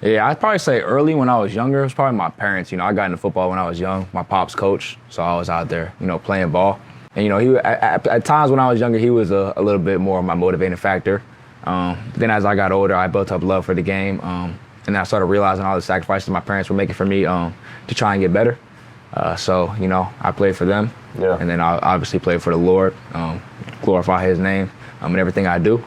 Yeah, I'd probably say early when I was younger, it was probably my parents. I got into football when I was young. My pop's coach, so I was out there, playing ball. And, he at times when I was younger, he was a little bit more of my motivating factor. Then as I got older, I built up love for the game. And I started realizing all the sacrifices my parents were making for me to try and get better. So, I played for them. Yeah. And then I obviously played for the Lord, glorify his name in everything I do.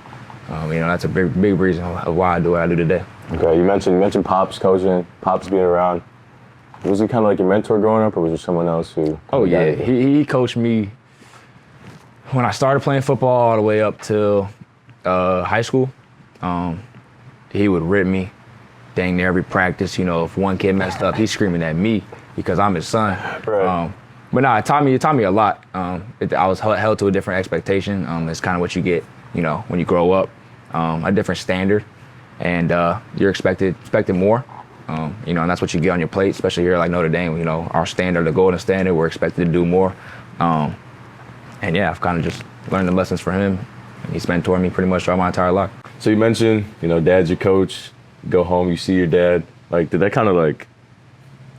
That's a big reason of why I do what I do today. Okay, you mentioned Pops coaching, Pops being around. Was he kind of like your mentor growing up, or was there someone else who? Oh yeah, he coached me when I started playing football all the way up till high school. He would rip me dang near every practice. If one kid messed up, he's screaming at me because I'm his son. Right. But no, it taught me a lot. I was held to a different expectation. It's kind of what you get, when you grow up, a different standard. And you're expected more, and that's what you get on your plate, especially here like Notre Dame. Our standard, the golden standard, we're expected to do more. And yeah, I've kind of just learned the lessons from him. He's mentored me pretty much throughout my entire life. So you mentioned, Dad's your coach. You go home, you see your dad. Like, did that kind of like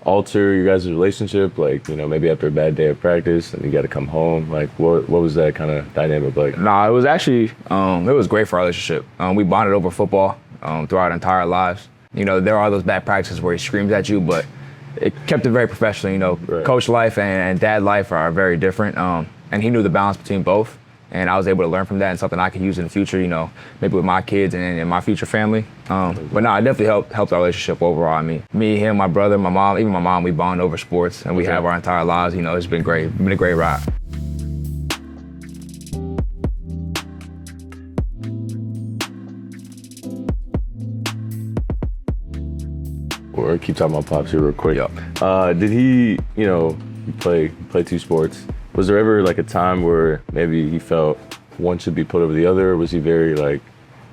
alter your guys' relationship? Like, maybe after a bad day of practice and you got to come home. Like, what was that kind of dynamic like? Nah, it was actually it was great for our relationship. We bonded over football. Throughout our entire lives. There are those bad practices where he screams at you, but it kept it very professional. Right. Coach life and dad life are very different. And he knew the balance between both. And I was able to learn from that and something I could use in the future, maybe with my kids and my future family. But no, it definitely helped our relationship overall. I mean, me, him, my brother, my mom, even my mom, we bond over sports and we have our entire lives. It's been great. It's been a great ride. Or keep talking about Pops here real quick. Yep. Did he, you play two sports. Was there ever like a time where maybe he felt one should be put over the other? Or was he very like,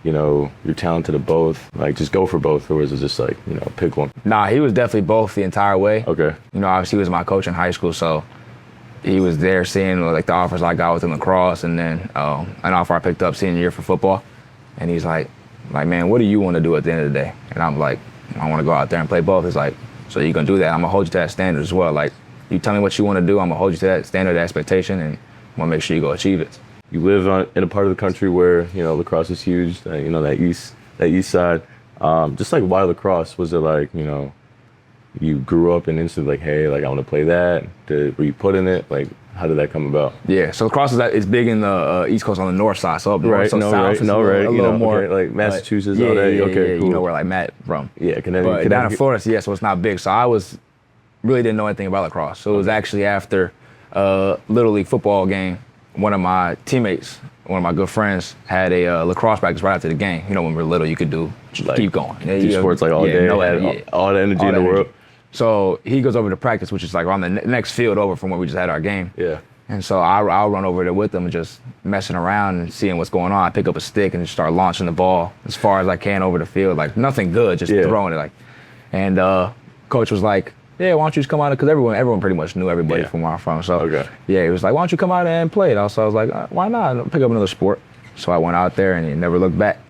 you're talented at both, like just go for both? Or was it just like, pick one? Nah, he was definitely both the entire way. Okay. Obviously he was my coach in high school, so he was there seeing like the offers I got within lacrosse, and then an offer I picked up senior year for football. And he's like, man, what do you want to do at the end of the day? And I'm like, I want to go out there and play both. It's like, so you're going to do that. I'm going to hold you to that standard as well. Like, you tell me what you want to do, I'm going to hold you to that standard, that expectation, and I'm going to make sure you go achieve it. You live in a part of the country where, lacrosse is huge, that east side. Just like why lacrosse? Was it like, you grew up and instantly like, hey, like I want to play that? Were you put in it? Like, how did that come about? Yeah, so lacrosse is big in the East Coast on the north side. So up north, so south is a little more. Okay, like Massachusetts, all that. Yeah, okay, yeah, cool. where like Matt from. Yeah, Connecticut. But down in Florida, yeah, so it's not big. So I really didn't know anything about lacrosse. So it was actually after a Little League football game, one of my teammates, one of my good friends, had a lacrosse practice right after the game. When we were little, you could just keep going. Do sports like all day, all the energy in the world. So he goes over to practice, which is like on the next field over from where we just had our game. Yeah. And so I'll run over there with them and just messing around and seeing what's going on. I pick up a stick and just start launching the ball as far as I can over the field. Like nothing good, just throwing it. And coach was like, yeah, why don't you just come out? Because everyone pretty much knew everybody from where I'm from. So yeah, he was like, why don't you come out and play? And so I was like, why not? Pick up another sport. So I went out there and never looked back.